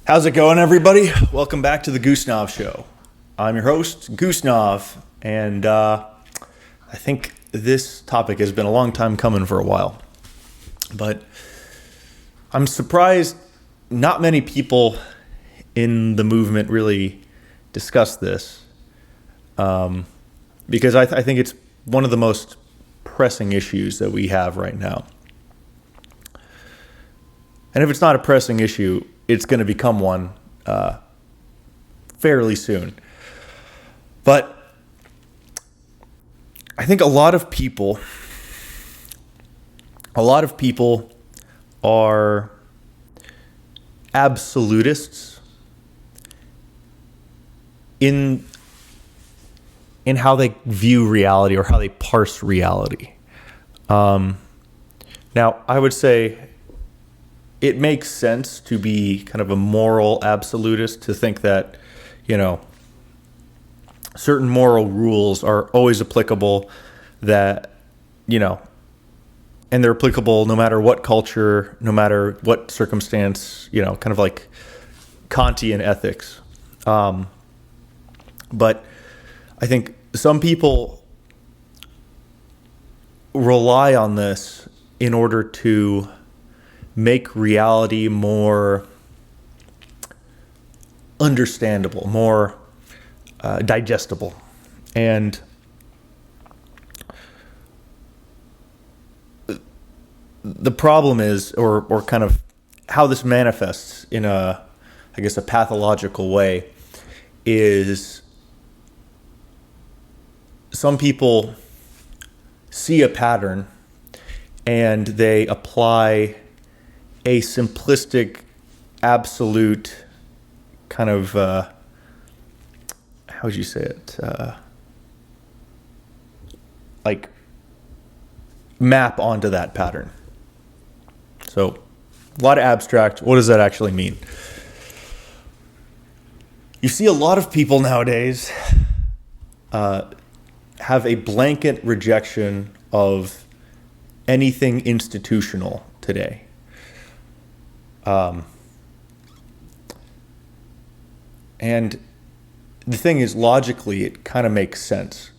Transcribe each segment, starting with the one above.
How's it going, everybody? Welcome back to the Goosnav Show. I'm your host, Goosnav, and I think this topic has been a long time coming for a while. But I'm surprised not many people in the movement really discuss this, because I think it's one of the most pressing issues that we have right now. And if it's not a pressing issue, it's going to become one fairly soon. But I think a lot of people are absolutists in how they view reality or how they parse reality. Now, I would say it makes sense to be kind of a moral absolutist, to think that, certain moral rules are always applicable, that, and they're applicable no matter what culture, no matter what circumstance, kind of like Kantian ethics. But I think some people rely on this in order to make reality more understandable, more digestible. And the problem is, or kind of how this manifests in a pathological way, is some people see a pattern and they apply a simplistic, absolute kind of, how would you say it? Like map onto that pattern. So a lot of abstract. What does that actually mean? You see a lot of people nowadays have a blanket rejection of anything institutional today. And the thing is, logically, it kind of makes sense.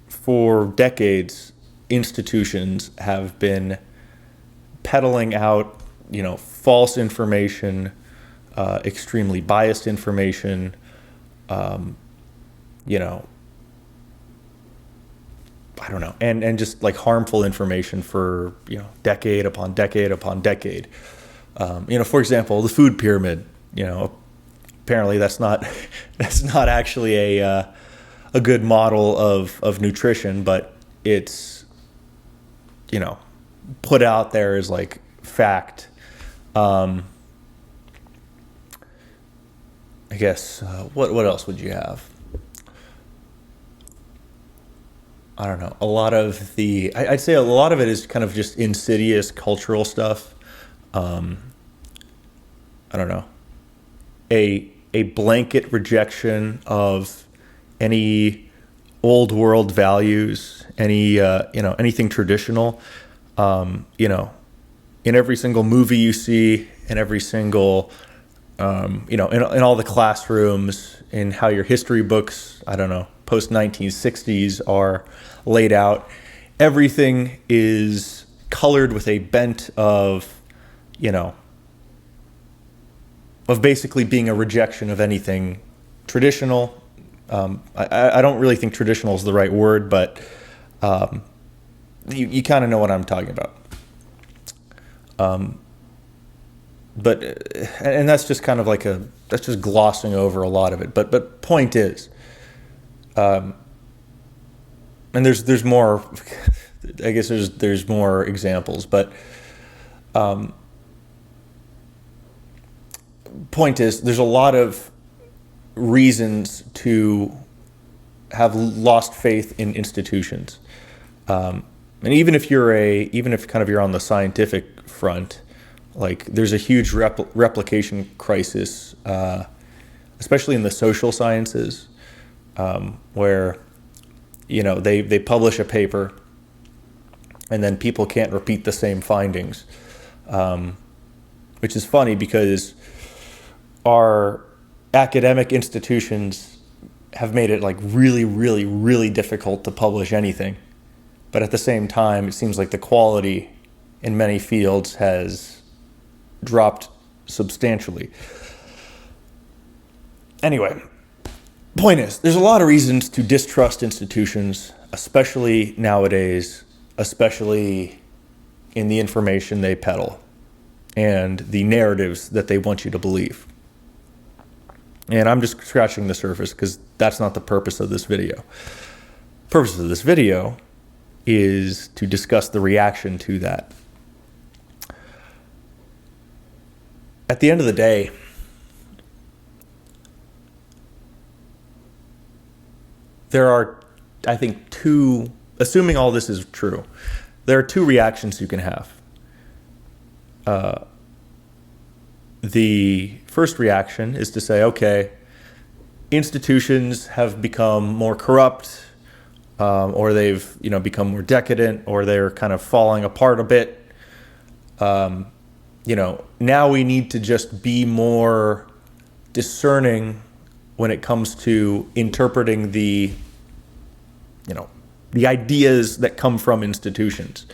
For decades, institutions have been peddling out, false information, extremely biased information, I don't know, and just like harmful information for, decade upon decade upon decade. For example, the food pyramid, apparently that's not actually a good model of nutrition, but it's, put out there as like fact. I guess, what else would you have? I don't know. I'd say a lot of it is kind of just insidious cultural stuff. I don't know. A blanket rejection of any old world values, anything traditional. In every single movie you see, in every single, in all the classrooms, in how your history books, post 1960s are laid out. Everything is colored with a bent of basically being a rejection of anything traditional. I don't really think traditional is the right word, but you kind of know what I'm talking about. And that's just kind of like that's just glossing over a lot of it. But point is, and there's more. I guess there's more examples, but point is, there's a lot of reasons to have lost faith in institutions, and even if you're on the scientific front, like there's a huge replication crisis, especially in the social sciences, where they publish a paper and then people can't repeat the same findings. which is funny because our academic institutions have made it like really, really, really difficult to publish anything. But at the same time, it seems like the quality in many fields has dropped substantially. Anyway, point is, there's a lot of reasons to distrust institutions, especially nowadays, especially in the information they peddle and the narratives that they want you to believe. And I'm just scratching the surface because that's not the purpose of this video. The purpose of this video is to discuss the reaction to that. At the end of the day, there are, I think, assuming all this is true, there are two reactions you can have. The first reaction is to say, okay, institutions have become more corrupt, or they've become more decadent, or they're kind of falling apart a bit. Now we need to just be more discerning when it comes to interpreting the ideas that come from institutions.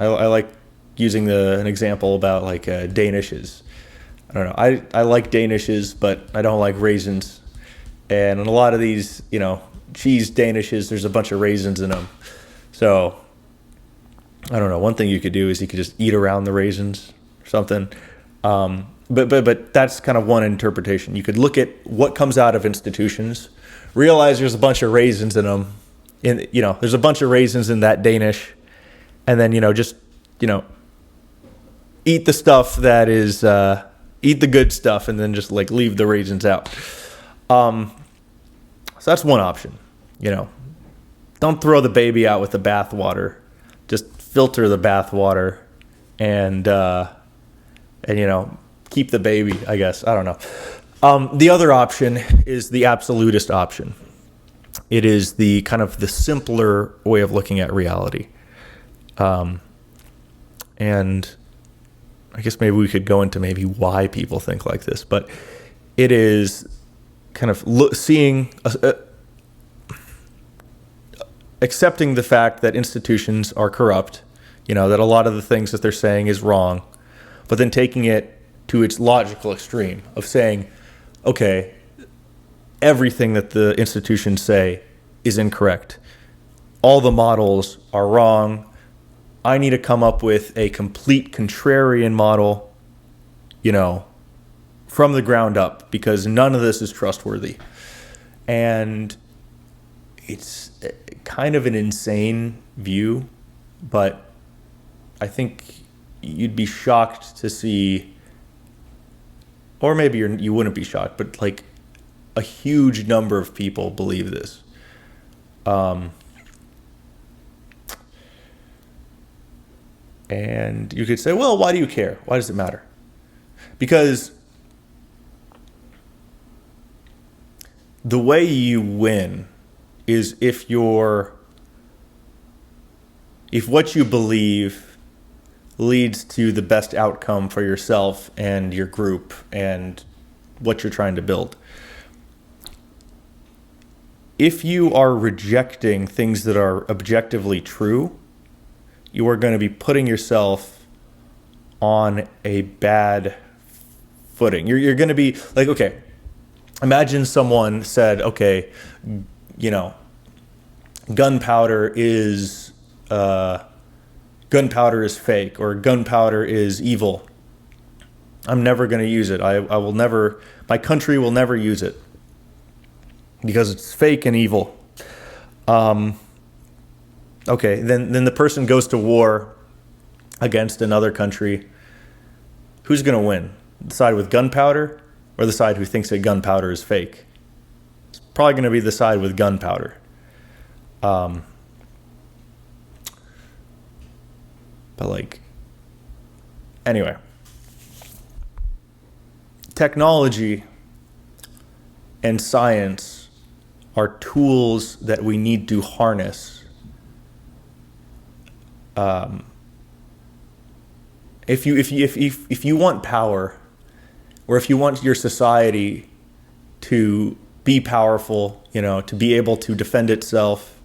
I like using an example about like Danishes. I don't know. I like Danishes, but I don't like raisins. And in a lot of these, cheese Danishes, there's a bunch of raisins in them. So I don't know. One thing you could do is you could just eat around the raisins or something. But that's kind of one interpretation. You could look at what comes out of institutions, realize there's a bunch of raisins in them. There's a bunch of raisins in that Danish, and then just eat the stuff that is eat the good stuff, and then just like leave the raisins out. So that's one option. Don't throw the baby out with the bathwater. Just filter the bathwater, and keep the baby, I guess. I don't know. The other option is the absolutist option. It is the kind of the simpler way of looking at reality. And I guess maybe we could go into maybe why people think like this, but it is kind of accepting the fact that institutions are corrupt, that a lot of the things that they're saying is wrong, but then taking it to its logical extreme of saying, okay, everything that the institutions say is incorrect. All the models are wrong. I need to come up with a complete contrarian model, from the ground up, because none of this is trustworthy. And it's kind of an insane view, but I think you'd be shocked to see, or maybe you wouldn't be shocked, but like a huge number of people believe this. And you could say, well, why do you care? Why does it matter? Because the way you win is if what you believe leads to the best outcome for yourself and your group and what you're trying to build. If you are rejecting things that are objectively true, you are going to be putting yourself on a bad footing. You're going to be like, okay, imagine someone said, okay, gunpowder is fake, or gunpowder is evil. I'm never going to use it. My country will never use it because it's fake and evil. Okay, then the person goes to war against another country. Who's going to win? The side with gunpowder or the side who thinks that gunpowder is fake? It's probably going to be the side with gunpowder. But anyway. Technology and science are tools that we need to harness if you want power, or if you want your society to be powerful, to be able to defend itself,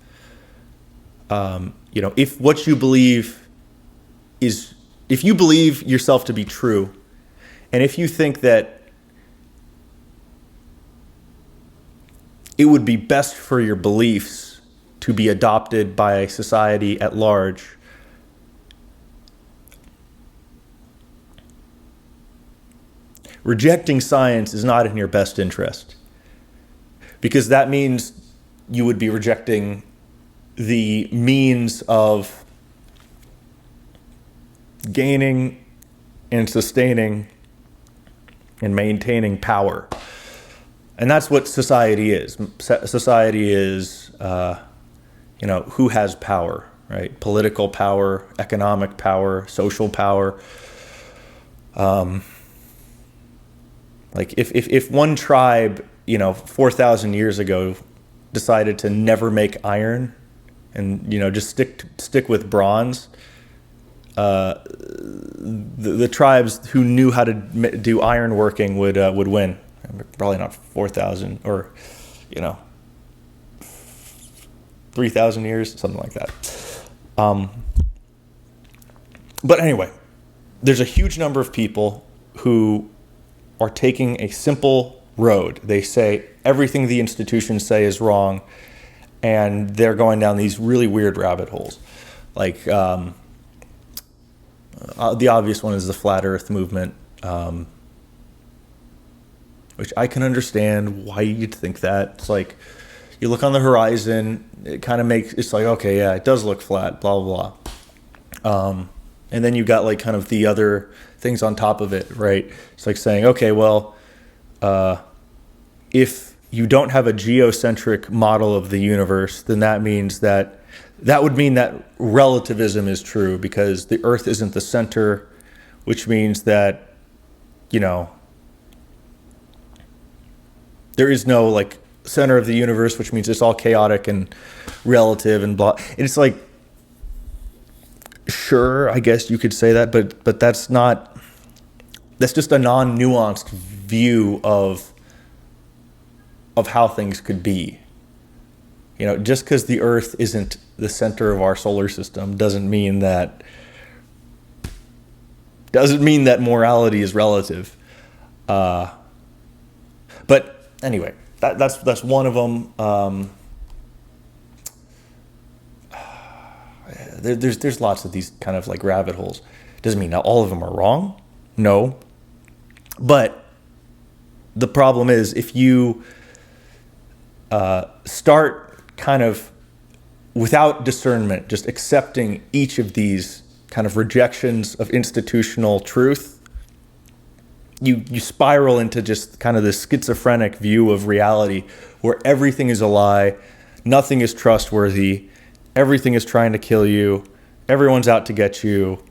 if what you believe is, if you believe yourself to be true, and if you think that it would be best for your beliefs to be adopted by society at large, rejecting science is not in your best interest, because that means you would be rejecting the means of gaining and sustaining and maintaining power. And that's what society is. Society is, who has power, right? Political power, economic power, social power. Like if one tribe, 4,000 years ago decided to never make iron and, just stick with bronze, the tribes who knew how to do iron working would win. Probably not 4,000 or, 3,000 years, something like that. But anyway, there's a huge number of people who are taking a simple road. They say everything the institutions say is wrong, and they're going down these really weird rabbit holes. Like the obvious one is the flat earth movement, which I can understand why you'd think that. It's like you look on the horizon, it kind of makes, it's like, okay, yeah, it does look flat, blah, blah, blah. And then you got like kind of the other things on top of it, right? It's like saying, okay, well, if you don't have a geocentric model of the universe, then that means that would mean that relativism is true, because the Earth isn't the center, which means that, there is no like center of the universe, which means it's all chaotic and relative and blah. And it's like, sure, I guess you could say that, but that's just a non-nuanced view of how things could be. Just because the Earth isn't the center of our solar system doesn't mean that morality is relative. But anyway, that's one of them. There's lots of these kind of like rabbit holes. Doesn't mean that all of them are wrong. No. But the problem is, if you start kind of without discernment, just accepting each of these kind of rejections of institutional truth, you spiral into just kind of this schizophrenic view of reality where everything is a lie, nothing is trustworthy, everything is trying to kill you, everyone's out to get you,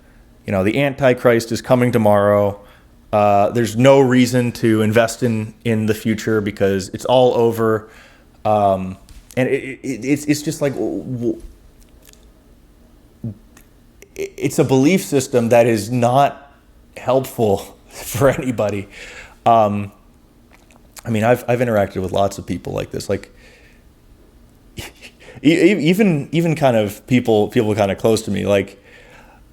the Antichrist is coming tomorrow, there's no reason to invest in the future because it's all over, and it's just like, it's a belief system that is not helpful for anybody. I've interacted with lots of people like this, like even kind of people kind of close to me, like,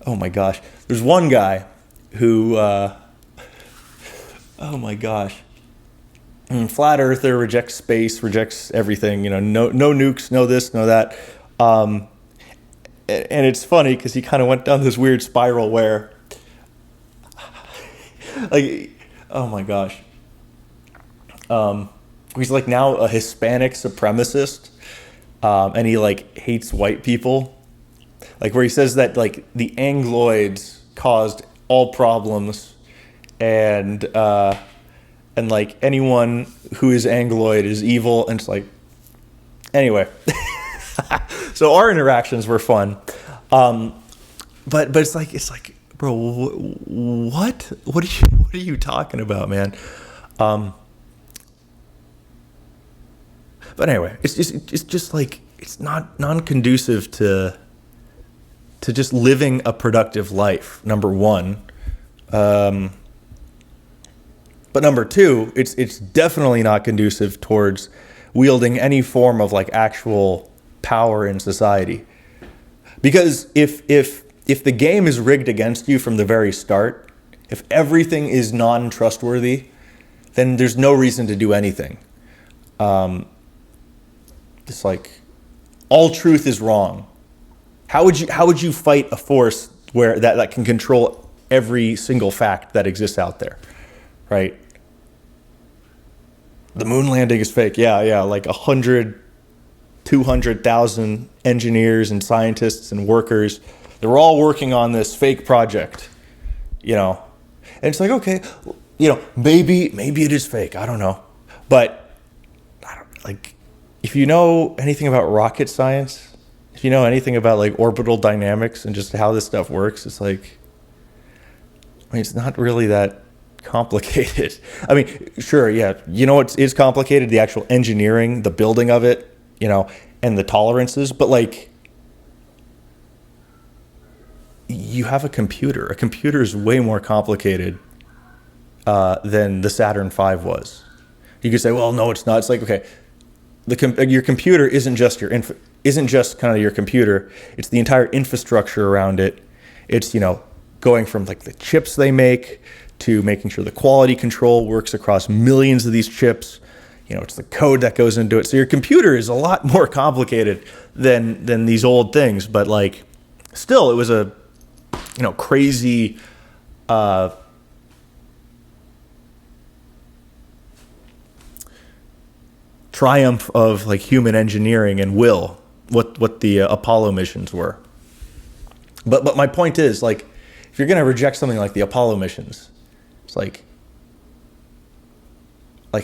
oh my gosh, there's one guy who flat earther, rejects space, rejects everything, no nukes, no this, no that, and it's funny because he kind of went down this weird spiral where, like, oh my gosh, he's like now a Hispanic supremacist, and he like hates white people, like where he says that like the Angloids caused all problems, and like anyone who is Angloid is evil, and it's like, anyway. So our interactions were fun, but it's like, bro, what are you talking about, man? But anyway, it's just like, it's not non-conducive to just living a productive life, number one, But number two, it's definitely not conducive towards wielding any form of like actual power in society. Because if the game is rigged against you from the very start, if everything is non-trustworthy, then there's no reason to do anything. It's like all truth is wrong. How would you fight a force where that can control every single fact that exists out there, right? The moon landing is fake. Yeah. Like 200,000 engineers and scientists and workers, they're all working on this fake project, And it's like, okay, maybe it is fake. I don't know. But if you know anything about rocket science, if you know anything about like orbital dynamics and just how this stuff works, it's like, it's not really that complicated. I mean, sure, yeah. You know what is complicated? The actual engineering, the building of it, and the tolerances. But like, you have a computer. A computer is way more complicated than the Saturn V was. You could say, well, no, it's not. It's like, okay, your computer isn't just kind of your computer. It's the entire infrastructure around it. It's going from like the chips they make to making sure the quality control works across millions of these chips. It's the code that goes into it. So your computer is a lot more complicated than these old things. But like, still, it was a crazy triumph of like human engineering and will. What the Apollo missions were. But my point is, like, if you're going to reject something like the Apollo missions, it's like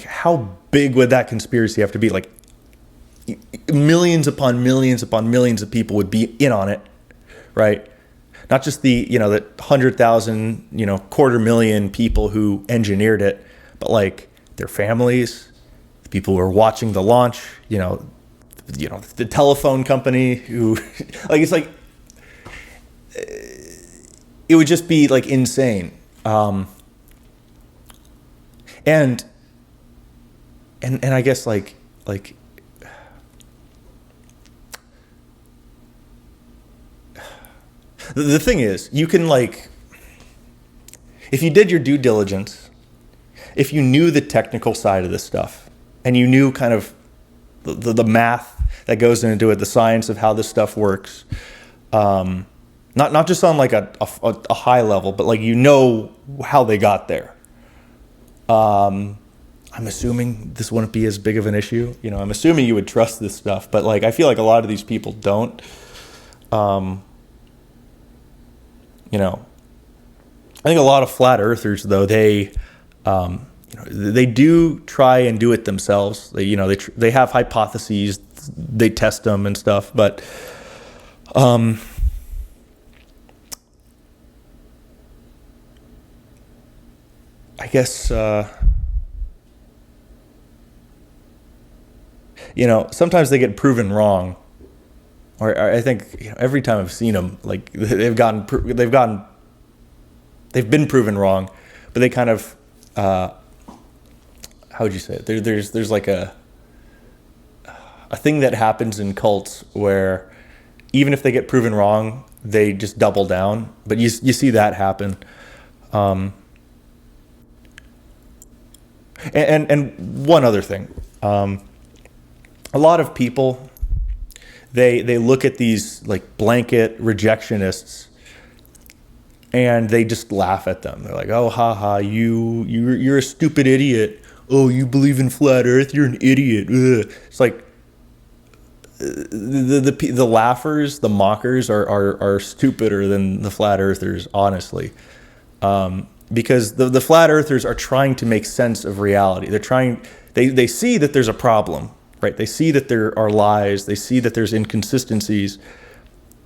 how big would that conspiracy have to be? Like, millions upon millions upon millions of people would be in on it, right? Not just the 100,000, 250,000 people who engineered it, but like their families, the people who are watching the launch, the telephone company who, like, it's like, it would just be like insane. And I guess like the thing is, you can like, if you did your due diligence, if you knew the technical side of this stuff and you knew kind of the math that goes into it, the science of how this stuff works, not just on like a high level, but like how they got there. I'm assuming this wouldn't be as big of an issue. I'm assuming you would trust this stuff, but like I feel like a lot of these people don't. I think a lot of flat earthers, though, they do try and do it themselves. They have hypotheses, they test them and stuff, but I guess sometimes they get proven wrong, or I think every time I've seen them, like they've been proven wrong, but they kind of how would you say it? There's like a thing that happens in cults where even if they get proven wrong, they just double down. But you see that happen. And one other thing, a lot of people, they look at these like blanket rejectionists and they just laugh at them. They're like, oh, haha, you're a stupid idiot. Oh, you believe in flat earth? You're an idiot. Ugh. It's like the laughers, the mockers are stupider than the flat earthers, honestly. Because the flat earthers are trying to make sense of reality. They see that there's a problem, right? They see that there are lies. They see that there's inconsistencies,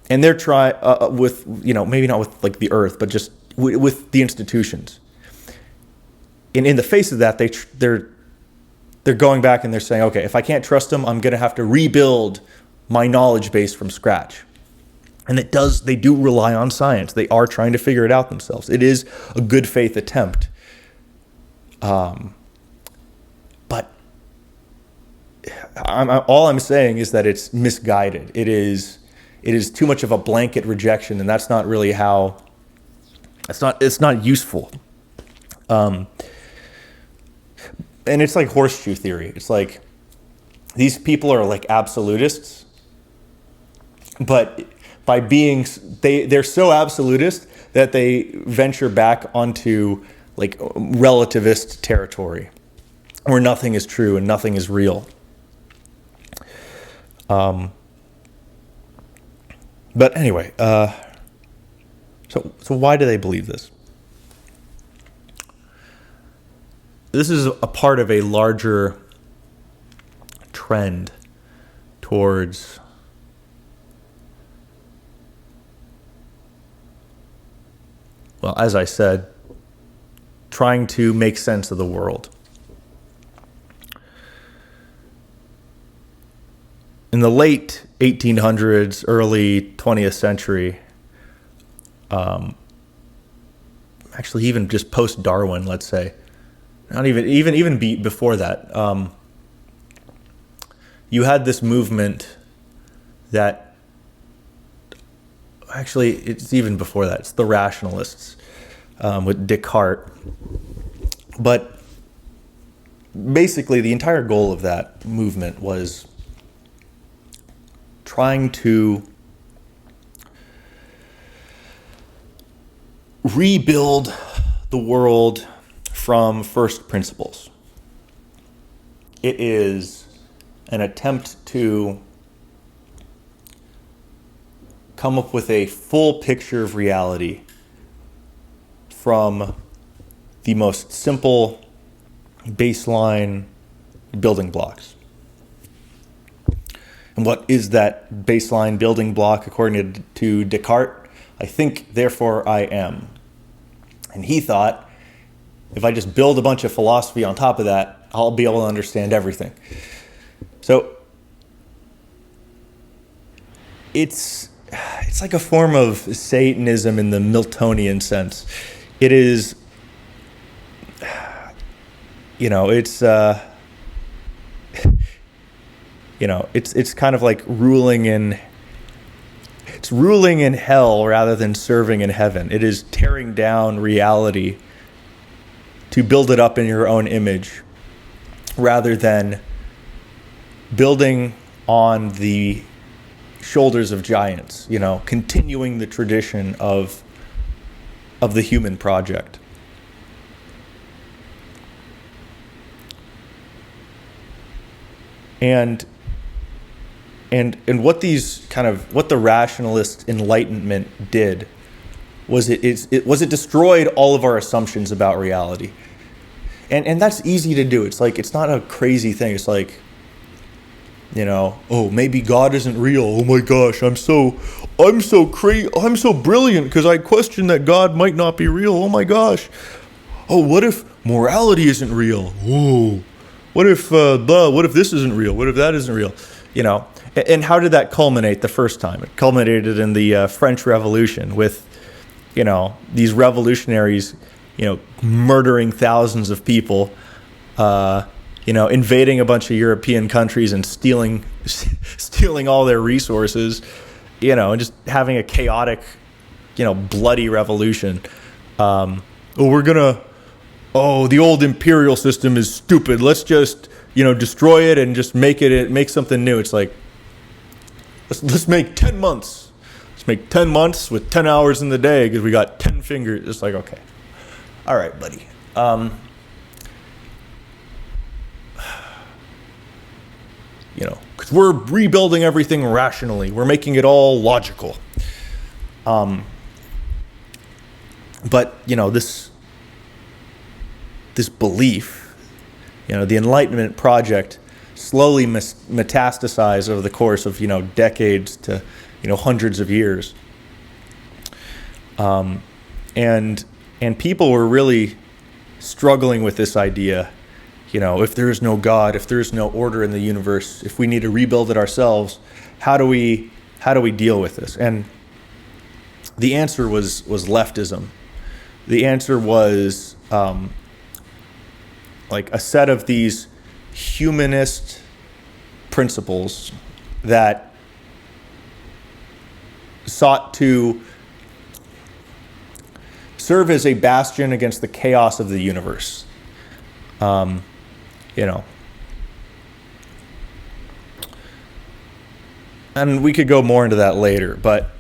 and they're trying with maybe not with like the earth, but just with the institutions. And in the face of that, they're going back and they're saying, okay, if I can't trust them, I'm going to have to rebuild my knowledge base from scratch, And they do rely on science. They are trying to figure it out themselves. It is a good faith attempt. But all I'm saying is that it's misguided. It is too much of a blanket rejection, and that's not really how. It's not useful. And it's like horseshoe theory. It's like these people are like absolutists, but by being they're so absolutist that they venture back onto like relativist territory where nothing is true and nothing is real. But anyway, so why do they believe this? This is a part of a larger trend towards well, as I said, trying to make sense of the world. In the late 1800s, early 20th century, actually even just post-Darwin, let's say, not even before that, you had this movement that actually, it's even before that. It's the rationalists with Descartes. But basically, the entire goal of that movement was trying to rebuild the world from first principles. It is an attempt to come up with a full picture of reality from the most simple baseline building blocks. And what is that baseline building block according to Descartes? I think, therefore I am. And he thought, if I just build a bunch of philosophy on top of that, I'll be able to understand everything. So it's like a form of Satanism in the Miltonian sense. It is, it's kind of like ruling in hell rather than serving in heaven. It is tearing down reality to build it up in your own image rather than building on the shoulders of giants, continuing the tradition of the human project. And what what the rationalist Enlightenment did was it destroyed all of our assumptions about reality. And that's easy to do. It's like, it's not a crazy thing. It's like, oh, maybe God isn't real. Oh my gosh, I'm so brilliant because I question that God might not be real. Oh my gosh. Oh, what if morality isn't real? Whoa. What if this isn't real? What if that isn't real? And how did that culminate the first time? It culminated in the French Revolution with, these revolutionaries, murdering thousands of people, invading a bunch of European countries and stealing all their resources, and just having a chaotic, bloody revolution. The old imperial system is stupid. Let's just, destroy it and just make something new. It's like, let's make 10 months. Let's make 10 months with 10 hours in the day because we got 10 fingers. It's like, okay. All right, buddy. Because we're rebuilding everything rationally. We're making it all logical. But, this belief, the Enlightenment project slowly metastasized over the course of, decades to, hundreds of years. And people were really struggling with this idea, if there is no God, if there is no order in the universe, if we need to rebuild it ourselves, how do we deal with this? And the answer was leftism. The answer was like a set of these humanist principles that sought to serve as a bastion against the chaos of the universe. And we could go more into that later, but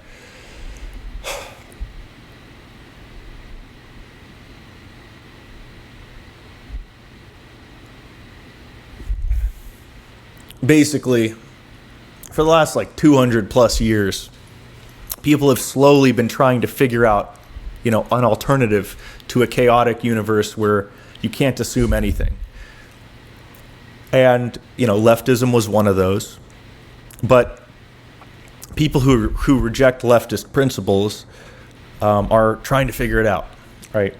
basically, for the last 200 plus years, people have slowly been trying to figure out, an alternative to a chaotic universe where you can't assume anything. And, leftism was one of those. But people who reject leftist principles are trying to figure it out, right?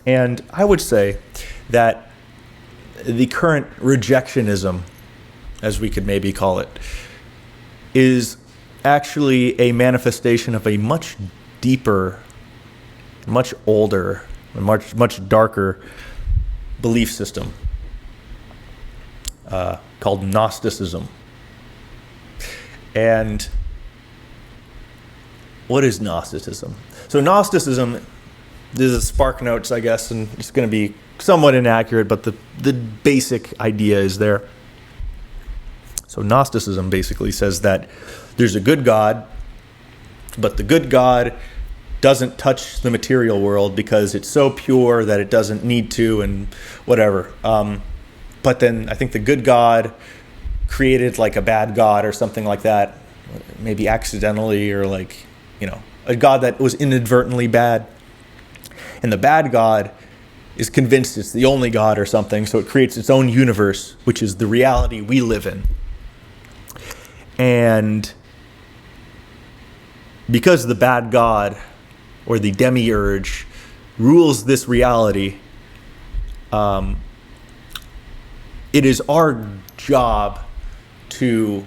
And I would say that the current rejectionism, as we could maybe call it, is actually a manifestation of a much deeper, much older, and much darker belief system called Gnosticism. And what is Gnosticism? So Gnosticism, this is Spark Notes, I guess, and it's going to be somewhat inaccurate, but the basic idea is there. So Gnosticism basically says that there's a good God, but the good God doesn't touch the material world because it's so pure that it doesn't need to, and whatever. But then I think the good God created a bad God or something like that, maybe accidentally, or a God that was inadvertently bad. And the bad God is convinced it's the only God or something, so it creates its own universe, which is the reality we live in. And because the bad God, or the demiurge, rules this reality, it is our job to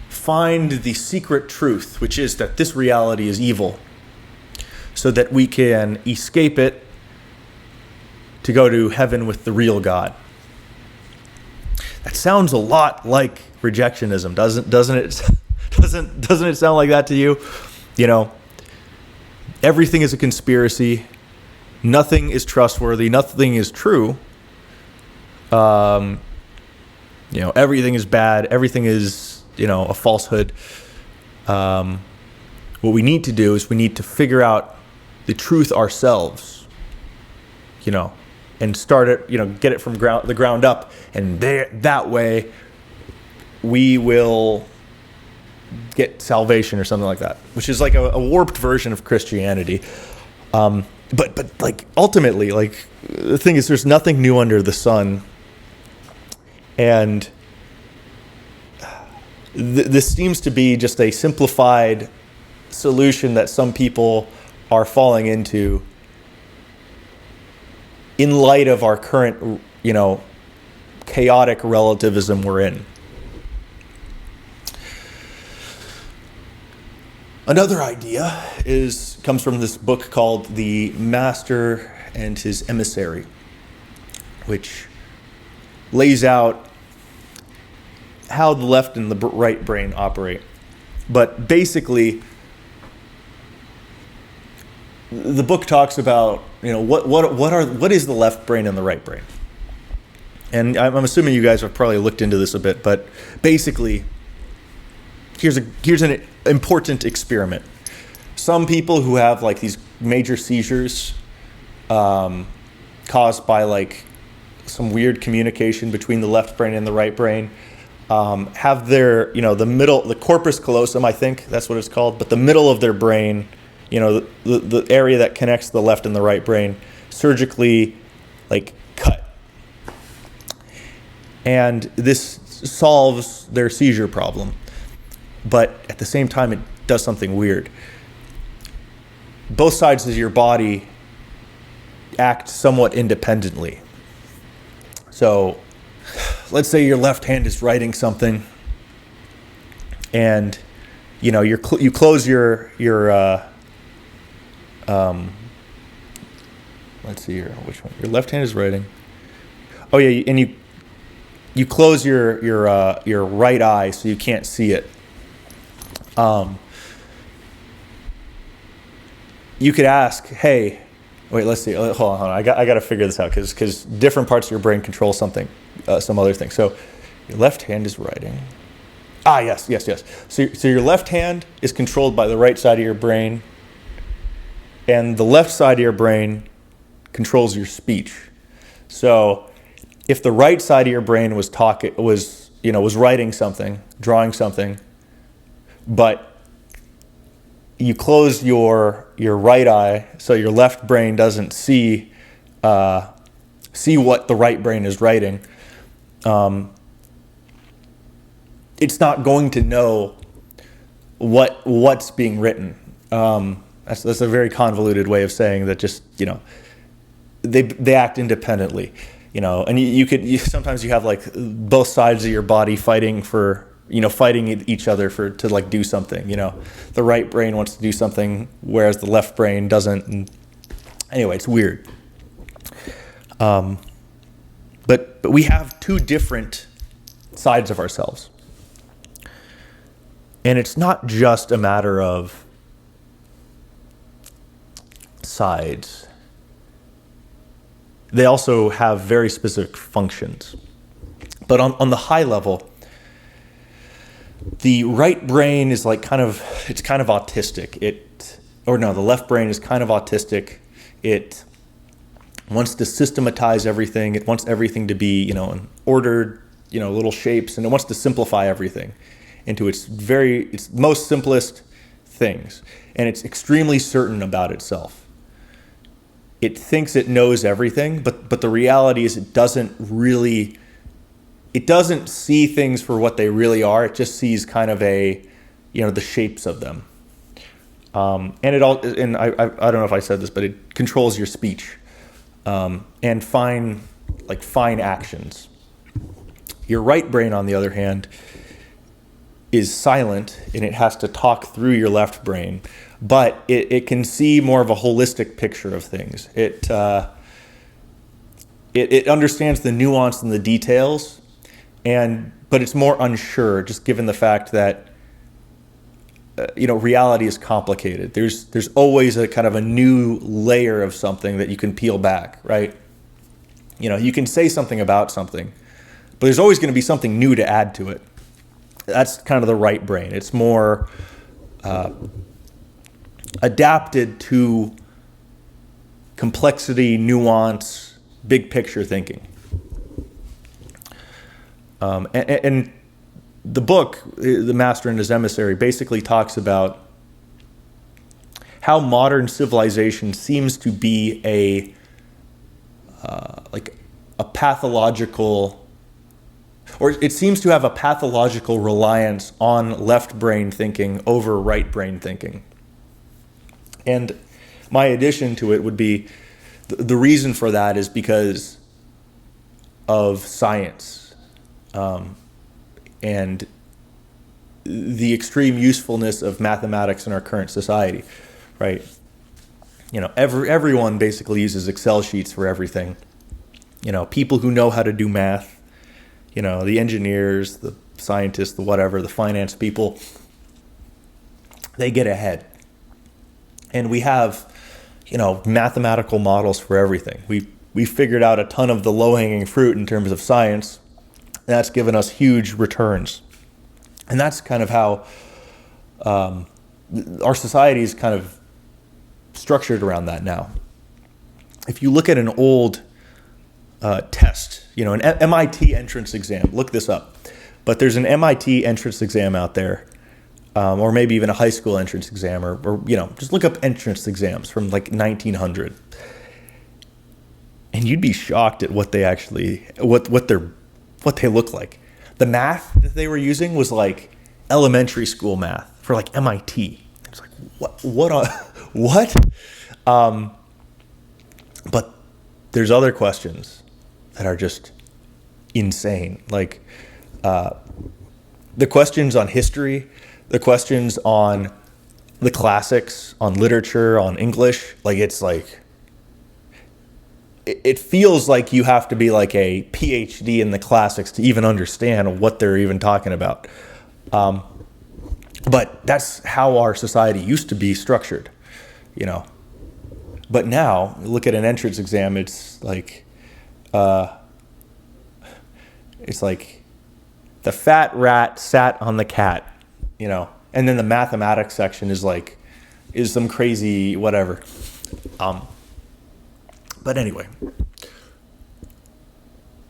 find the secret truth, which is that this reality is evil, so that we can escape it to go to heaven with the real God. That sounds a lot like rejectionism, doesn't it? Doesn't it sound like that to you? Everything is a conspiracy. Nothing is trustworthy. Nothing is true. Everything is bad. Everything is, a falsehood. What we need to do is we need to figure out the truth ourselves, and start it, get it from the ground up. And that way we will get salvation or something like that, which is a warped version of Christianity. But ultimately, the thing is, there's nothing new under the sun. And this seems to be just a simplified solution that some people are falling into in light of our current, chaotic relativism we're in. Another idea comes from this book called The Master and His Emissary, which lays out how the left and the right brain operate. But basically, the book talks about, what is the left brain and the right brain? And I'm assuming you guys have probably looked into this a bit, but basically, here's an important experiment. Some people who have these major seizures caused by some weird communication between the left brain and the right brain have their, the corpus callosum, I think that's what it's called, but the middle of their brain, the area that connects the left and the right brain, surgically cut. And this solves their seizure problem. But at the same time, it does something weird. Both sides of your body act somewhat independently. So let's say your left hand is writing something, and you close your let's see here, which one? Your left hand is writing. Oh yeah, and you close your right eye so you can't see it. You could ask, hey, wait, let's see. Hold on. I got to figure this out because different parts of your brain control something, some other thing. So your left hand is writing. Yes. So your left hand is controlled by the right side of your brain, and the left side of your brain controls your speech. So if the right side of your brain was writing something, drawing something, but you close your right eye so your left brain doesn't see what the right brain is writing, it's not going to know what's being written. That's a very convoluted way of saying that. Just they act independently, and you sometimes you have like both sides of your body fighting each other to like do something. The right brain wants to do something whereas the left brain doesn't. And anyway, it's weird. But we have two different sides of ourselves, and it's not just a matter of sides. They also have very specific functions. But on the high level, the right brain is like kind of autistic. The left brain is kind of autistic. It wants to systematize everything. It wants everything to be, in ordered, little shapes, and it wants to simplify everything into its most simplest things. And it's extremely certain about itself. It thinks it knows everything, but the reality is it doesn't see things for what they really are. It just sees kind of the shapes of them. And I don't know if I said this, but it controls your speech, and fine actions. Your right brain, on the other hand, is silent, and it has to talk through your left brain, but it can see more of a holistic picture of things. It understands the nuance and the details, but it's more unsure, just given the fact that reality is complicated. There's always a kind of a new layer of something that you can peel back, right? You can say something about something, but there's always going to be something new to add to it. That's kind of the right brain. It's more adapted to complexity, nuance, big picture thinking. And the book, The Master and His Emissary, basically talks about how modern civilization seems to be a pathological, or it seems to have a pathological reliance on left brain thinking over right brain thinking. And my addition to it would be the reason for that is because of science, and the extreme usefulness of mathematics in our current society, right? Everyone basically uses Excel sheets for everything. People who know how to do math, the engineers, the scientists, the whatever, the finance people, they get ahead. And we have, mathematical models for everything. We figured out a ton of the low-hanging fruit in terms of science. That's given us huge returns. And that's kind of how our society is kind of structured around that now. If you look at an old test, an MIT entrance exam, look this up. But there's an MIT entrance exam out there, or maybe even a high school entrance exam, or just look up entrance exams from like 1900. And you'd be shocked at what they actually, what they look like. The math that they were using was like elementary school math for like MIT. It's like, what? But there's other questions that are just insane. Like the questions on history, the questions on the classics, on literature, on English, like it's like, it feels like you have to be like a PhD in the classics to even understand what they're even talking about. But that's how our society used to be structured, you know. But now, look at an entrance exam, it's like the fat rat sat on the cat, you know. And then the mathematics section is some crazy whatever. But anyway,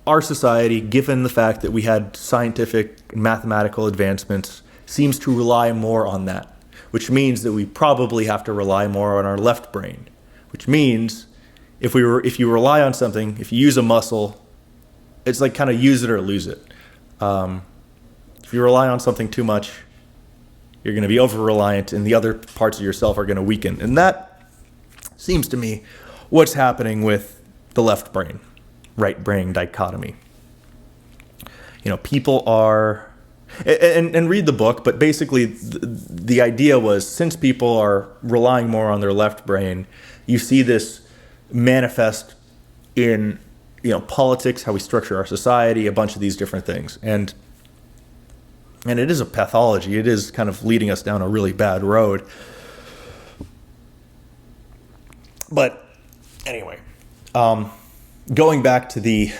our society, given the fact that we had scientific and mathematical advancements, seems to rely more on that, which means that we probably have to rely more on our left brain, which means if you rely on something, if you use a muscle, it's like kind of use it or lose it. If you rely on something too much, you're going to be over-reliant and the other parts of yourself are going to weaken. And that seems to me what's happening with the left brain, right brain dichotomy. You know, people are, and read the book, but basically the idea was, since people are relying more on their left brain, you see this manifest in, you know, politics, how we structure our society, a bunch of these different things. And it is a pathology. It is kind of leading us down a really bad road. But anyway, going back to the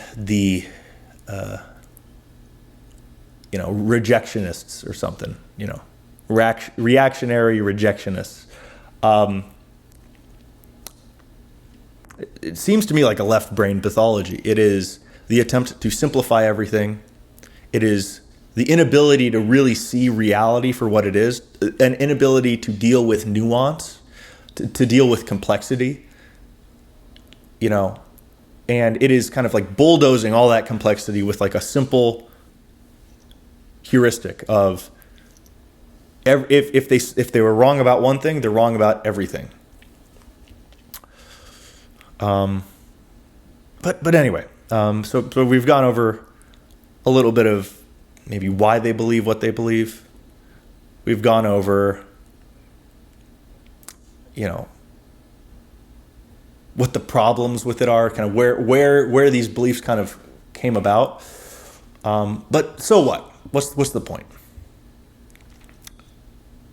rejectionists or something, you know, reactionary rejectionists. It seems to me like a left brain pathology. It is the attempt to simplify everything. It is the inability to really see reality for what it is, an inability to deal with nuance, to deal with complexity, you know, and it is kind of like bulldozing all that complexity with like a simple heuristic of if they were wrong about one thing, they're wrong about everything. But anyway, so we've gone over a little bit of maybe why they believe what they believe. We've gone over, you know, what the problems with it are, kind of where these beliefs kind of came about. But so what? What's the point?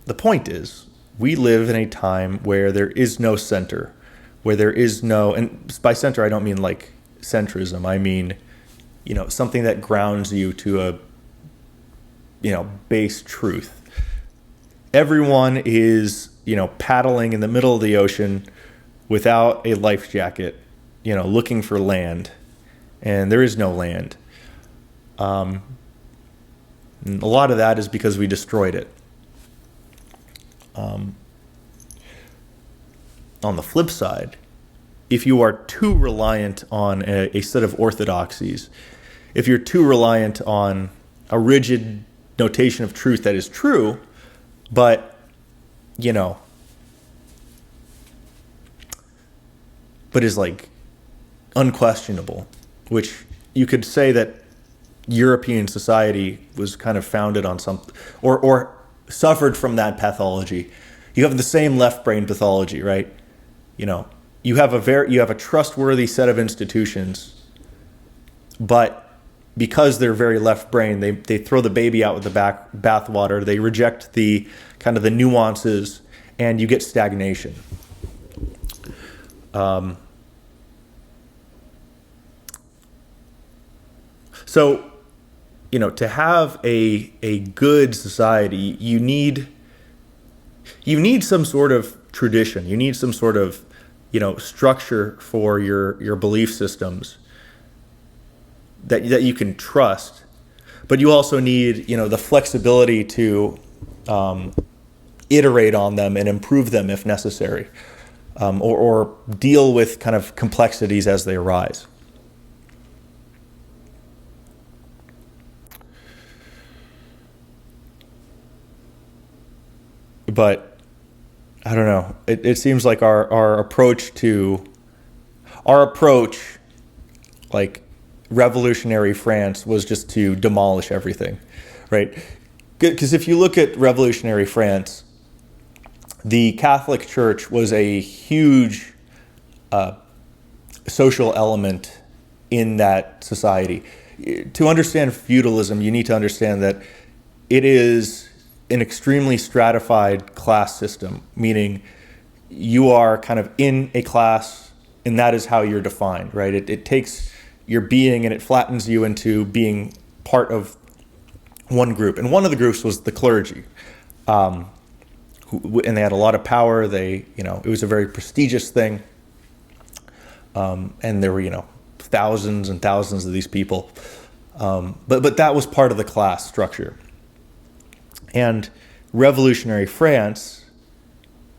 The point is, we live in a time where there is no center, where there is no, and by center I don't mean like centrism. I mean, you know, something that grounds you to a, you know, base truth. Everyone is, you know, paddling in the middle of the ocean without a life jacket, you know, looking for land, and there is no land. And a lot of that is because we destroyed it. On the flip side, if you are too reliant on a set of orthodoxies, if you're too reliant on a rigid notation of truth that is true, but, you know, but is like unquestionable, which you could say that European society was kind of founded on some, or suffered from that pathology. You have the same left brain pathology, right? You know, you have a trustworthy set of institutions, but because they're very left brain, they throw the baby out with the bathwater. They reject the kind of the nuances, and you get stagnation. So, you know, to have a good society, you need some sort of tradition. You need some sort of, you know, structure for your belief systems that you can trust. But you also need, you know, the flexibility to iterate on them and improve them if necessary, or deal with kind of complexities as they arise. But I don't know. It seems like our approach, like revolutionary France, was just to demolish everything, right? Because if you look at revolutionary France, the Catholic Church was a huge social element in that society. To understand feudalism, you need to understand that it is an extremely stratified class system, meaning you are kind of in a class and that is how you're defined, right? It takes your being and it flattens you into being part of one group. And one of the groups was the clergy. And they had a lot of power. It was a very prestigious thing. And there were, thousands and thousands of these people. But that was part of the class structure. And revolutionary France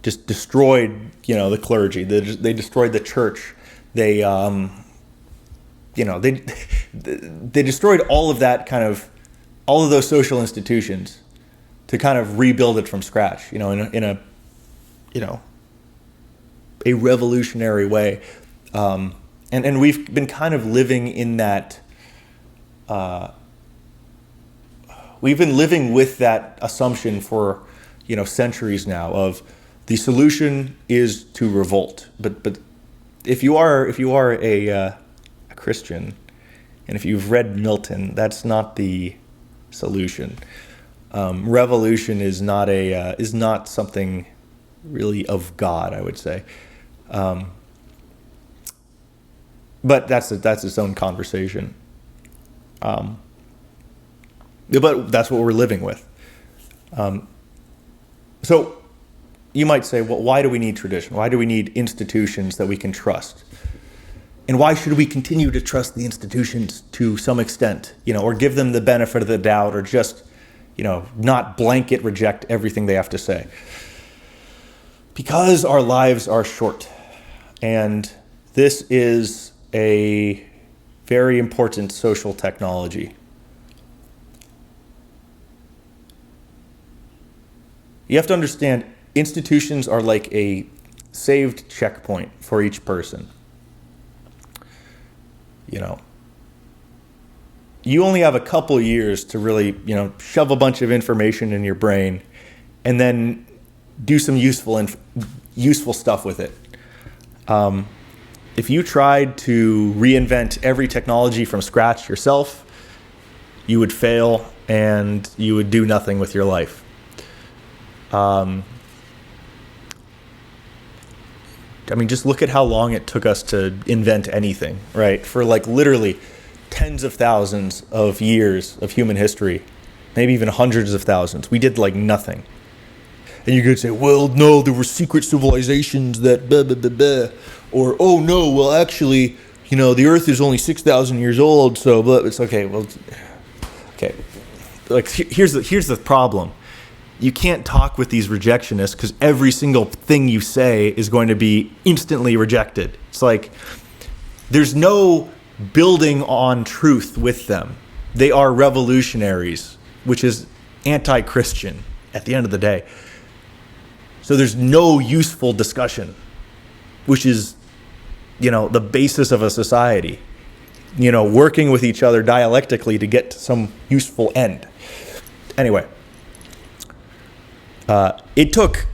just destroyed, the clergy. They destroyed the church. They destroyed all of that all of those social institutions to kind of rebuild it from scratch, in a revolutionary way. And we've been kind of living in that, we've been living with that assumption for, centuries now of the solution is to revolt. But if you are a Christian, and if you've read Milton, that's not the solution. Revolution is not something really of God, I would say. But that's its own conversation. But that's what we're living with. So you might say, well, why do we need tradition? Why do we need institutions that we can trust? And why should we continue to trust the institutions to some extent, or give them the benefit of the doubt, or just, not blanket reject everything they have to say? Because our lives are short. And this is a very important social technology. You have to understand, institutions are like a saved checkpoint for each person. You only have a couple years to really, shove a bunch of information in your brain and then do some useful stuff with it. If you tried to reinvent every technology from scratch yourself, you would fail and you would do nothing with your life. Just look at how long it took us to invent anything, right? For literally tens of thousands of years of human history, maybe even hundreds of thousands. We did nothing. And you could say, well, no, there were secret civilizations that blah, blah, blah, blah. Or, oh, no, well, actually, the Earth is only 6,000 years old, so blah. It's okay. Well, okay. Here's the problem. You can't talk with these rejectionists because every single thing you say is going to be instantly rejected. It's there's no building on truth with them. They are revolutionaries, which is anti-Christian at the end of the day. So there's no useful discussion, which is, the basis of a society. Working with each other dialectically to get to some useful end. Anyway. It took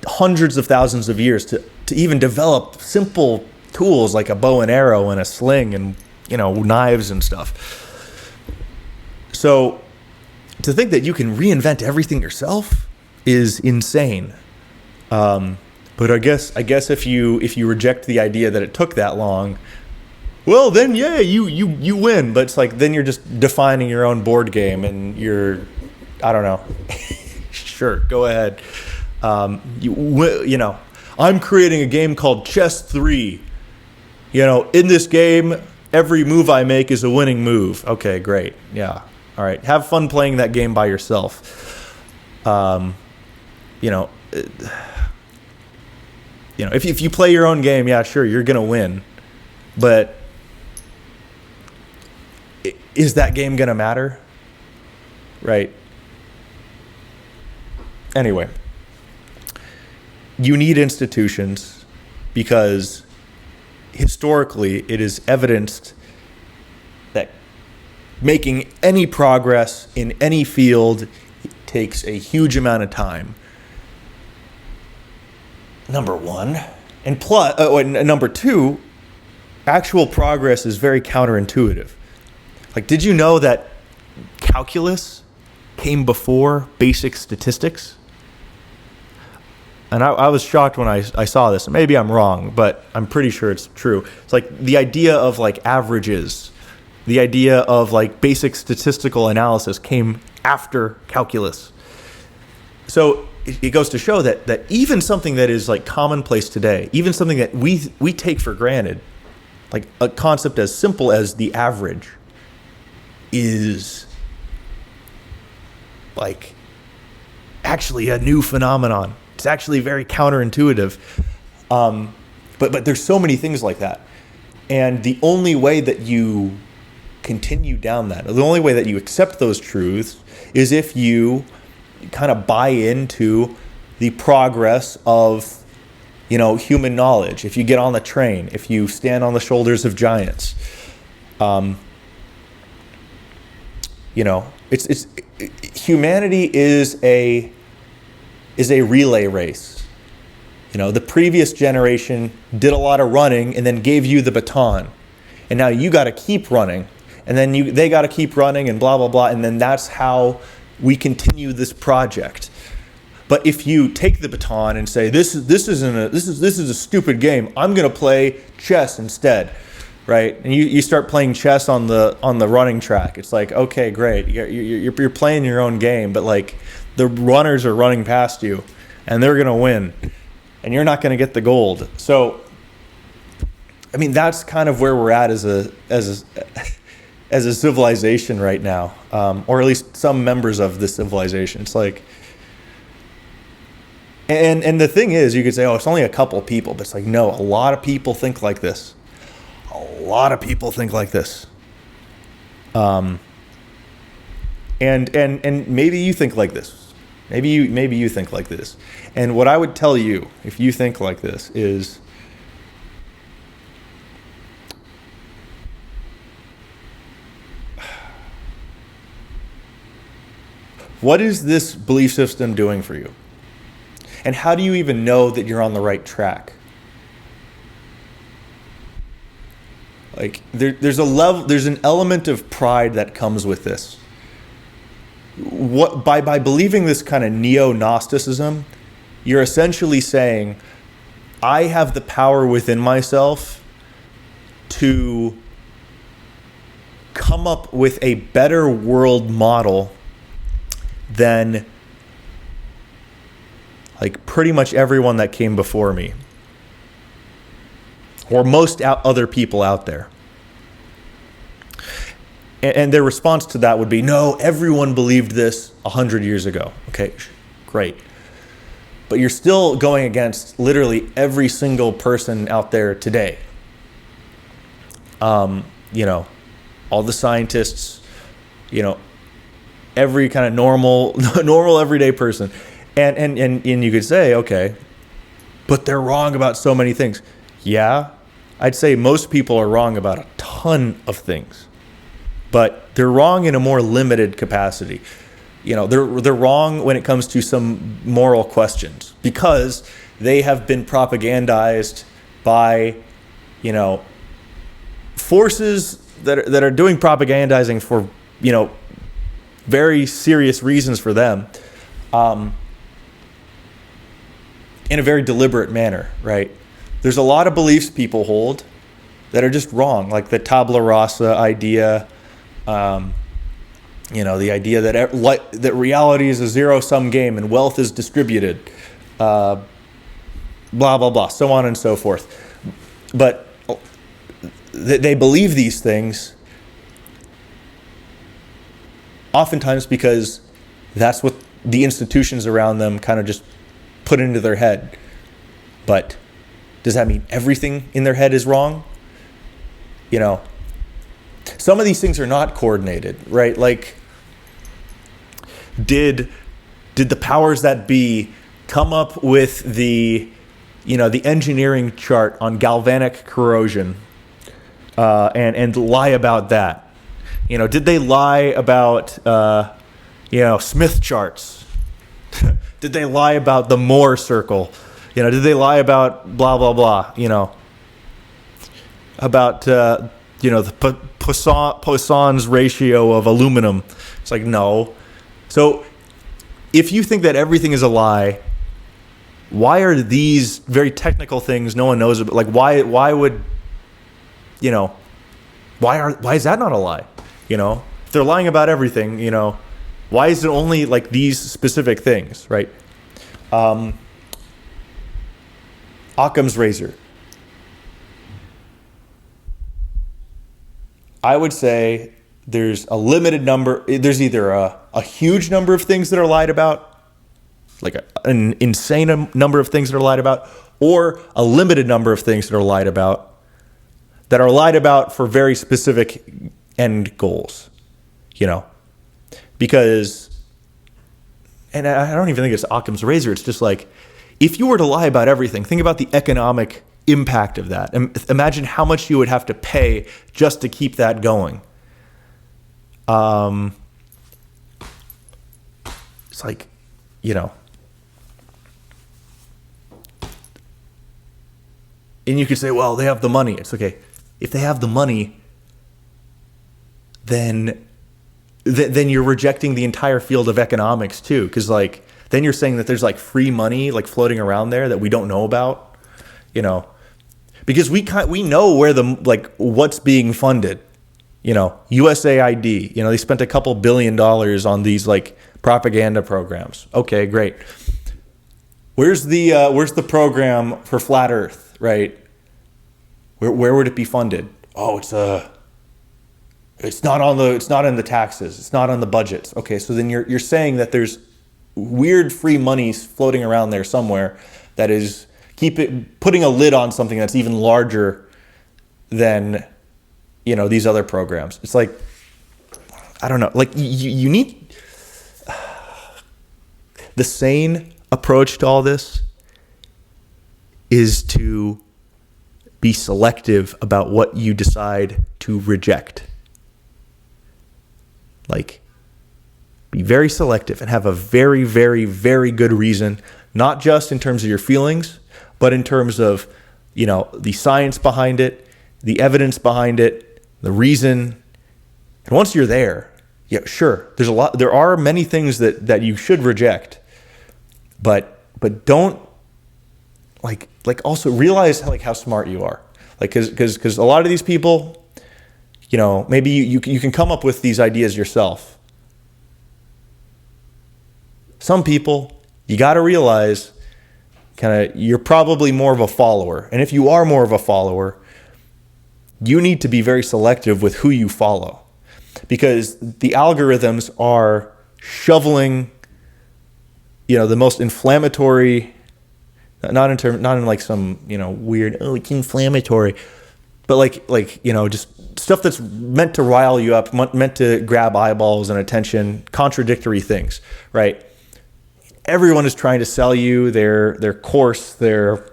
hundreds of thousands of years to even develop simple tools like a bow and arrow and a sling and, knives and stuff. So to think that you can reinvent everything yourself is insane. But I guess if you reject the idea that it took that long, well, then, yeah, you win. But it's then you're just defining your own board game and I don't know. Sure, go ahead. I'm creating a game called Chess 3. In this game, every move I make is a winning move. Okay, great. Yeah. All right. Have fun playing that game by yourself. If you play your own game, yeah, sure, you're going to win. But is that game going to matter? Right. Anyway, you need institutions because historically it is evidenced that making any progress in any field takes a huge amount of time. Number one. And number two, actual progress is very counterintuitive. Like, did you know that calculus came before basic statistics? And I was shocked when I saw this. Maybe I'm wrong, but I'm pretty sure it's true. It's like the idea of like averages, the idea of like basic statistical analysis came after calculus. So it goes to show that even something that is like commonplace today, even something that we take for granted, like a concept as simple as the average, is like actually a new phenomenon. It's actually very counterintuitive. But there's so many things like that. And the only way that you continue down that, the only way that you accept those truths, is if you kind of buy into the progress of, human knowledge. If you get on the train, if you stand on the shoulders of giants, it's humanity is a relay race. The previous generation did a lot of running and then gave you the baton, and now you got to keep running, and then they got to keep running, and blah blah blah, and then that's how we continue this project. But if you take the baton and say this is a stupid game, I'm going to play chess instead, right? And you start playing chess on the running track. It's like, okay, great, you're playing your own game, but like the runners are running past you, and they're going to win, and you're not going to get the gold. So, I mean, that's kind of where we're at as a civilization right now, or at least some members of the civilization. It's like, and the thing is, you could say, oh, it's only a couple people, but it's like, no, a lot of people think like this. A lot of people think like this. And maybe you think like this. Maybe you think like this. And what I would tell you, if you think like this, is what is this belief system doing for you? And how do you even know that you're on the right track? Like there's an element of pride that comes with this. What by believing this kind of neo-Gnosticism, you're essentially saying, I have the power within myself to come up with a better world model than like pretty much everyone that came before me, or most other people out there. And their response to that would be, no, everyone believed this 100 years ago. Okay, great. But you're still going against literally every single person out there today. All the scientists, every kind of normal everyday person. And you could say, okay, but they're wrong about so many things. Yeah, I'd say most people are wrong about a ton of things, but they're wrong in a more limited capacity. They're wrong when it comes to some moral questions because they have been propagandized by, forces that are doing propagandizing for, very serious reasons for them. In a very deliberate manner, right? There's a lot of beliefs people hold that are just wrong, like the tabula rasa idea, the idea that reality is a zero-sum game and wealth is distributed, blah, blah, blah, so on and so forth. But they believe these things oftentimes because that's what the institutions around them kind of just put into their head. But does that mean everything in their head is wrong? Some of these things are not coordinated, right? Like, did the powers that be come up with the engineering chart on galvanic corrosion and lie about that? Did they lie about, Smith charts? Did they lie about the Moore circle? Did they lie about blah, blah, blah, about, the Poisson's ratio of aluminum? It's like, no. So if you think that everything is a lie, why are these very technical things no one knows about? Like, why would, why is that not a lie? If they're lying about everything, why is it only like these specific things, right? Occam's razor. I would say there's a limited number. There's either a huge number of things that are lied about, like an insane number of things that are lied about, or a limited number of things that are lied about for very specific end goals, because, and I don't even think it's Occam's razor. It's just like, if you were to lie about everything, think about the economic impact of that. And imagine how much you would have to pay just to keep that going. It's like, and you could say, well, they have the money. It's okay. If they have the money, then you're rejecting the entire field of economics too. Because like, then you're saying that there's like free money like floating around there that we don't know about, because we know where what's being funded. USAID, they spent a couple $1 billion on these like propaganda programs. Okay, great. Where's the program for flat Earth, right? Where would it be funded? Oh, it's not in the taxes. It's not on the budgets. Okay, so then you're saying that there's weird free money floating around there somewhere that is putting a lid on something that's even larger than these other programs. It's like, I don't know. Like you need the sane approach to all this is to be selective about what you decide to reject. Like, be very selective and have a very, very, very good reason, not just in terms of your feelings, but in terms of, the science behind it, the evidence behind it, the reason. And once you're there, yeah, sure, there are many things that you should reject, but don't also realize how smart you are. Like, because a lot of these people, maybe you can come up with these ideas yourself. Some people, you got to realize you're probably more of a follower. And if you are more of a follower, you need to be very selective with who you follow, because the algorithms are shoveling, the most inflammatory, not in like some, weird, it's inflammatory, but just stuff that's meant to rile you up, meant to grab eyeballs and attention, contradictory things, right? Everyone is trying to sell you their course, their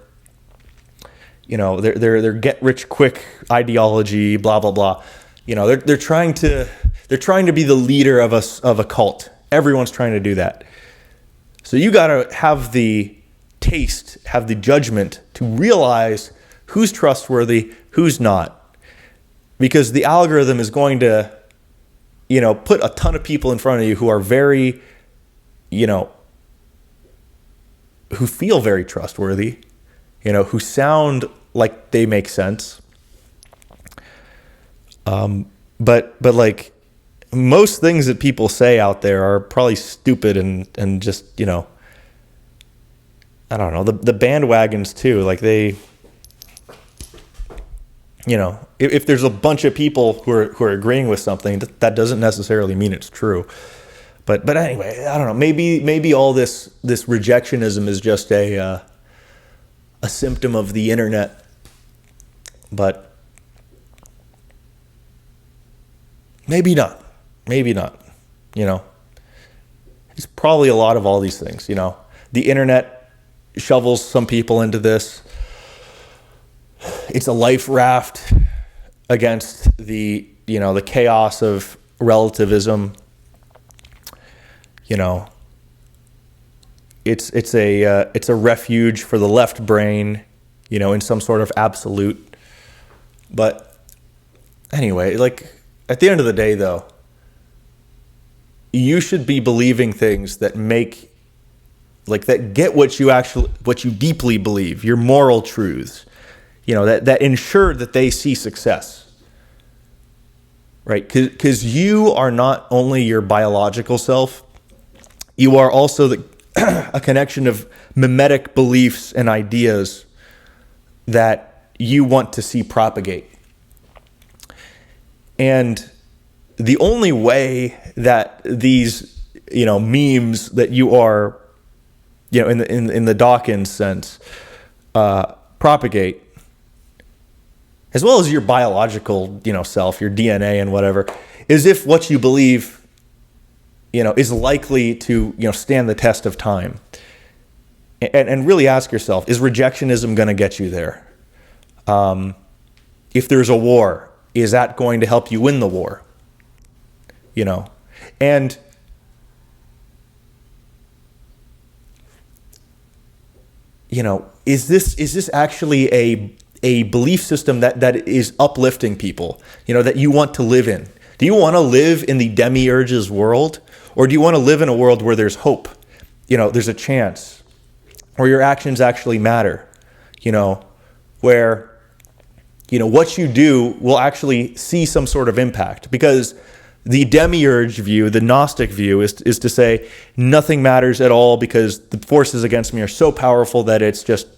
get rich quick ideology, blah blah blah. They're trying to be the leader of a cult. Everyone's trying to do that. So you got to have the taste, have the judgment to realize who's trustworthy, who's not, because the algorithm is going to, put a ton of people in front of you who are very, who feel very trustworthy, who sound like they make sense. But like most things that people say out there are probably stupid and just, I don't know, the bandwagons too. Like they, if there's a bunch of people who are agreeing with something, that doesn't necessarily mean it's true. But anyway, I don't know. Maybe all this rejectionism is just a symptom of the internet. But maybe not. Maybe not. It's probably a lot of all these things. The internet shovels some people into this. It's a life raft against the chaos of relativism, you know, it's a refuge for the left brain, you know, in some sort of absolute. But anyway, like at the end of the day, though, you should be believing things that make, like, that get what you deeply believe, your moral truths, you know, that ensure that they see success, right? Because you are not only your biological self, you are also a connection of mimetic beliefs and ideas that you want to see propagate. And the only way that these, you know, memes that you are, you know, in the Dawkins sense, propagate, as well as your biological, you know, self, your DNA and whatever, is if what you believe, you know, is likely to, you know, stand the test of time. And really ask yourself, is rejectionism going to get you there? If there's a war, is that going to help you win the war? You know, and you know, is this actually a belief system that is uplifting people, you know, that you want to live in? Do you want to live in the demiurge's world, or do you want to live in a world where there's hope, you know, there's a chance, where your actions actually matter, you know, where, you know, what you do will actually see some sort of impact? Because the demiurge view, the Gnostic view, is to say nothing matters at all because the forces against me are so powerful that it's just,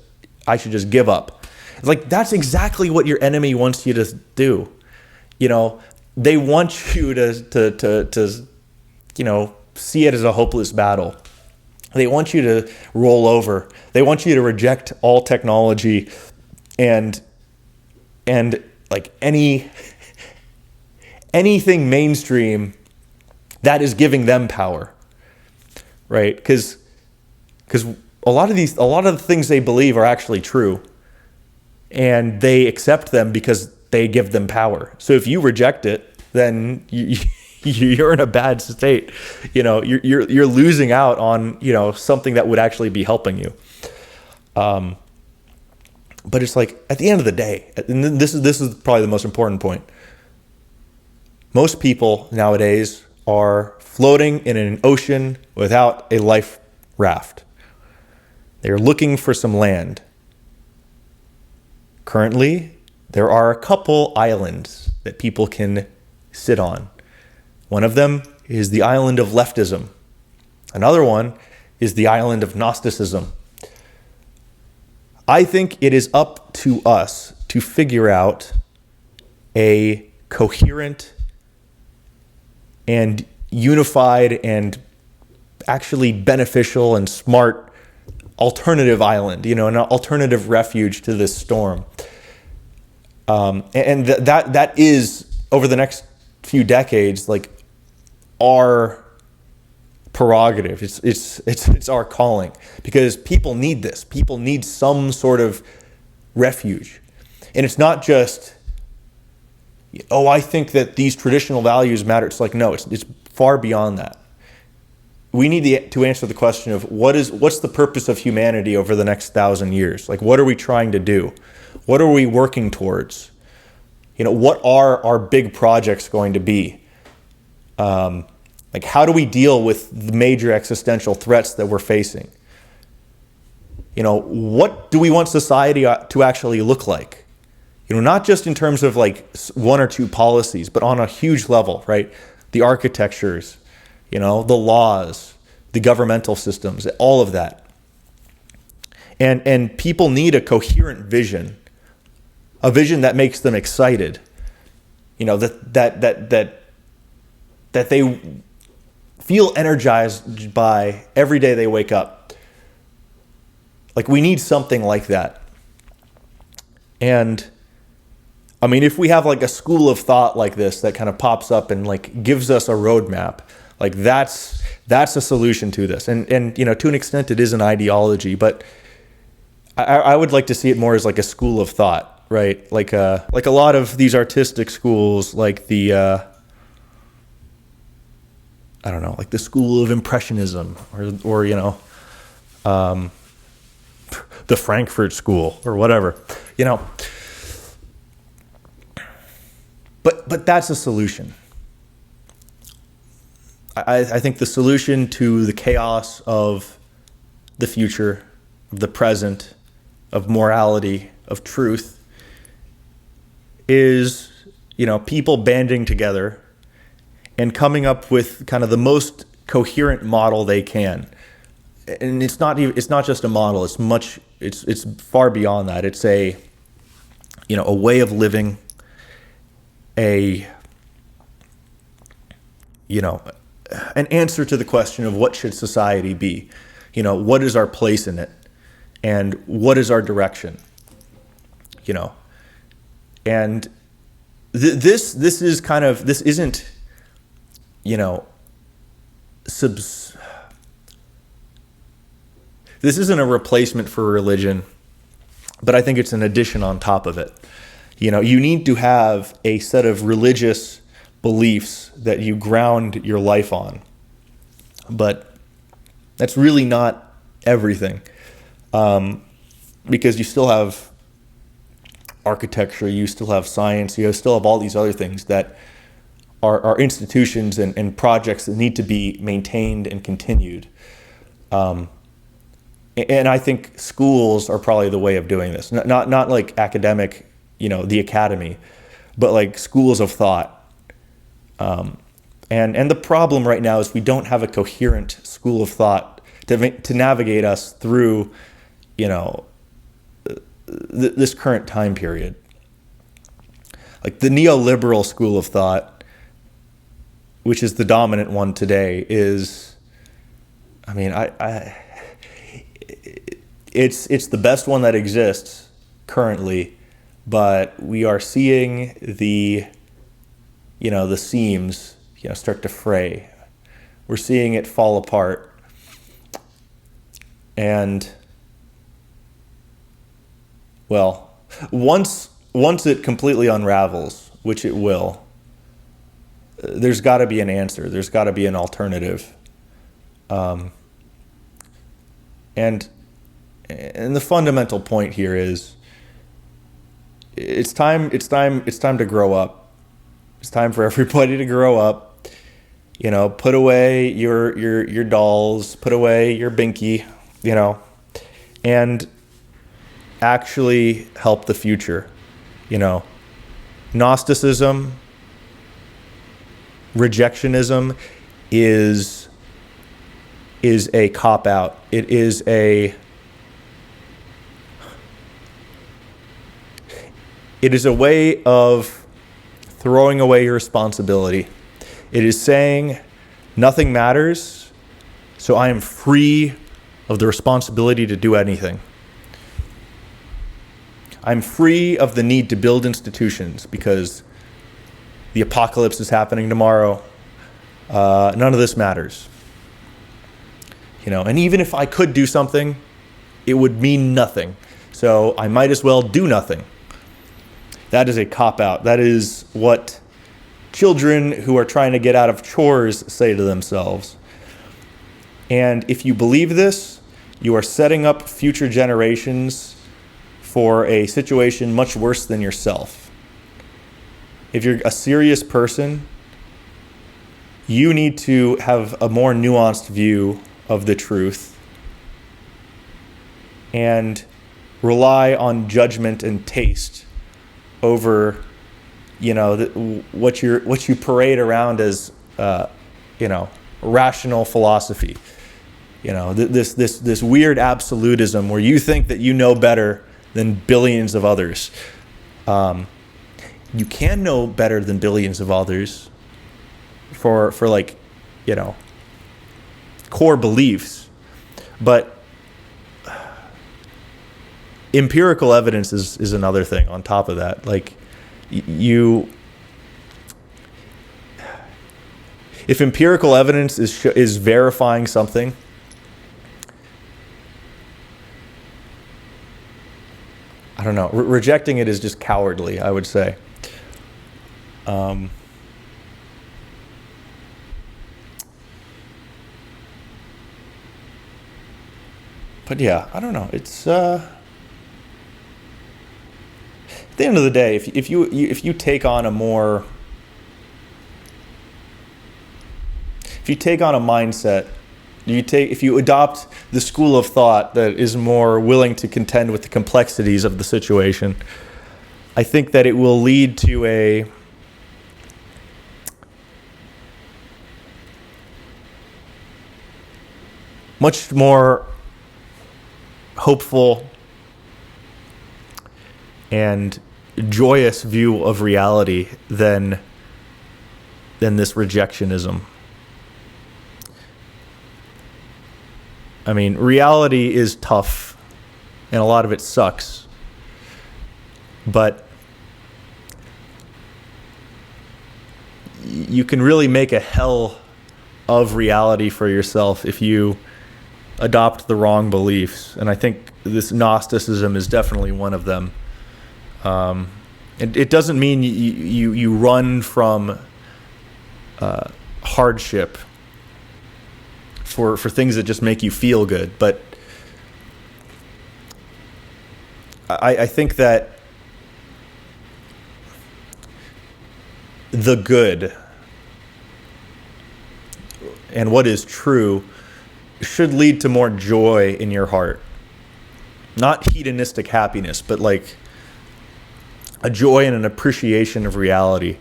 I should just give up. It's like, that's exactly what your enemy wants you to do. You know, they want you to you know, see it as a hopeless battle. They want you to roll over. They want you to reject all technology and like anything mainstream that is giving them power, right? Because a lot of the things they believe are actually true, and they accept them because they give them power. So if you reject it, then you're in a bad state. You know, you're losing out on, you know, something that would actually be helping you. But it's like, at the end of the day, and this is probably the most important point. Most people nowadays are floating in an ocean without a life raft. They're looking for some land. Currently, there are a couple islands that people can sit on. One of them is the island of leftism. Another one is the island of Gnosticism. I think it is up to us to figure out a coherent and unified and actually beneficial and smart alternative island, you know, an alternative refuge to this storm. And that is, over the next few decades, like, our prerogative. It's our calling, because people need this. People need some sort of refuge. And it's not just, oh, I think that these traditional values matter. It's like, no, it's far beyond that. We need to answer the question of what's the purpose of humanity over the next 1,000 years? Like, what are we trying to do? What are we working towards? You know, what are our big projects going to be? Like, how do we deal with the major existential threats that we're facing? You know, what do we want society to actually look like? You know, not just in terms of like one or two policies, but on a huge level, right? The architectures, you know, the laws, the governmental systems, all of that. And people need a coherent vision, a vision that makes them excited. You know, that they feel energized by every day they wake up. Like, we need something like that. And I mean, if we have like a school of thought like this that kind of pops up and like gives us a roadmap, like that's a solution to this. And you know, to an extent it is an ideology, but I would like to see it more as like a school of thought, right? Like a lot of these artistic schools, like the I don't know, like the school of impressionism, or the Frankfurt School or whatever, But that's a solution. I think the solution to the chaos of the future, of the present, of morality, of truth, is, people banding together and coming up with kind of the most coherent model they can. And it's not just a model. It's far beyond that. It's a way of living, an answer to the question of what should society be? What is our place in it? And what is our direction? And this isn't, this isn't a replacement for religion, but I think it's an addition on top of it. You need to have a set of religious beliefs that you ground your life on. But that's really not everything. Because you still have architecture, you still have science, you still have all these other things that are institutions and projects that need to be maintained and continued. And I think schools are probably the way of doing this. Not like academic, the academy, but like schools of thought. And the problem right now is we don't have a coherent school of thought to navigate us through, this current time period. Like the neoliberal school of thought, which is the dominant one today, is, it's the best one that exists currently, but we are seeing the seams, start to fray. We're seeing it fall apart. And, well, once it completely unravels, which it will, there's got to be an answer. There's got to be an alternative. And the fundamental point here is it's time to grow up. It's time for everybody to grow up. Put away your dolls, put away your binky, and actually help the future. Gnosticism, rejectionism is a cop-out. It is a way of throwing away your responsibility. It is saying nothing matters, so I am free of the responsibility to do anything. I'm free of the need to build institutions because the apocalypse is happening tomorrow. None of this matters. And even if I could do something, it would mean nothing. So I might as well do nothing. That is a cop-out. That is what children who are trying to get out of chores say to themselves. And if you believe this, you are setting up future generations for a situation much worse than yourself. If you're a serious person, you need to have a more nuanced view of the truth and rely on judgment and taste over, what you parade around as, rational philosophy. This weird absolutism where you think that you know better than billions of others. You can know better than billions of others for core beliefs, but empirical evidence is another thing on top of that. If empirical evidence is verifying something, I don't know, rejecting it is just cowardly, I would say. But yeah, I don't know. It's at the end of the day, if you take on a more, if you take on a mindset, if you adopt the school of thought that is more willing to contend with the complexities of the situation, I think that it will lead to a much more hopeful and joyous view of reality than this rejectionism. I mean, reality is tough, and a lot of it sucks. But you can really make a hell of reality for yourself if you adopt the wrong beliefs. And I think this Gnosticism is definitely one of them. It doesn't mean you run from hardship for things that just make you feel good. But I think that the good and what is true should lead to more joy in your heart. Not hedonistic happiness, but like a joy and an appreciation of reality,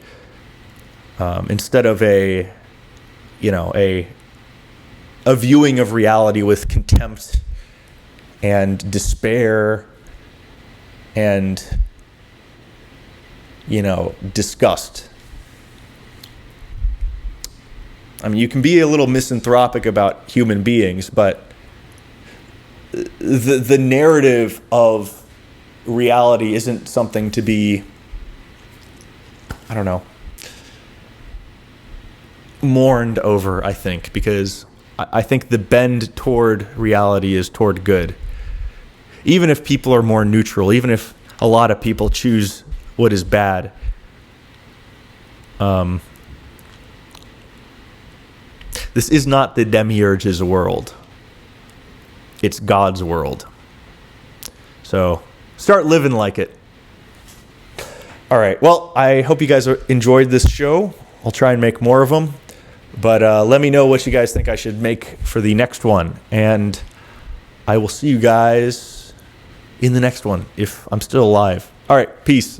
instead of a viewing of reality with contempt and despair and disgust. I mean, you can be a little misanthropic about human beings, but the narrative of reality isn't something to be, mourned over, I think, because I think the bend toward reality is toward good. Even if people are more neutral, even if a lot of people choose what is bad, this is not the demiurge's world. It's God's world. So start living like it. All right. Well, I hope you guys enjoyed this show. I'll try and make more of them. But let me know what you guys think I should make for the next one. And I will see you guys in the next one if I'm still alive. All right. Peace.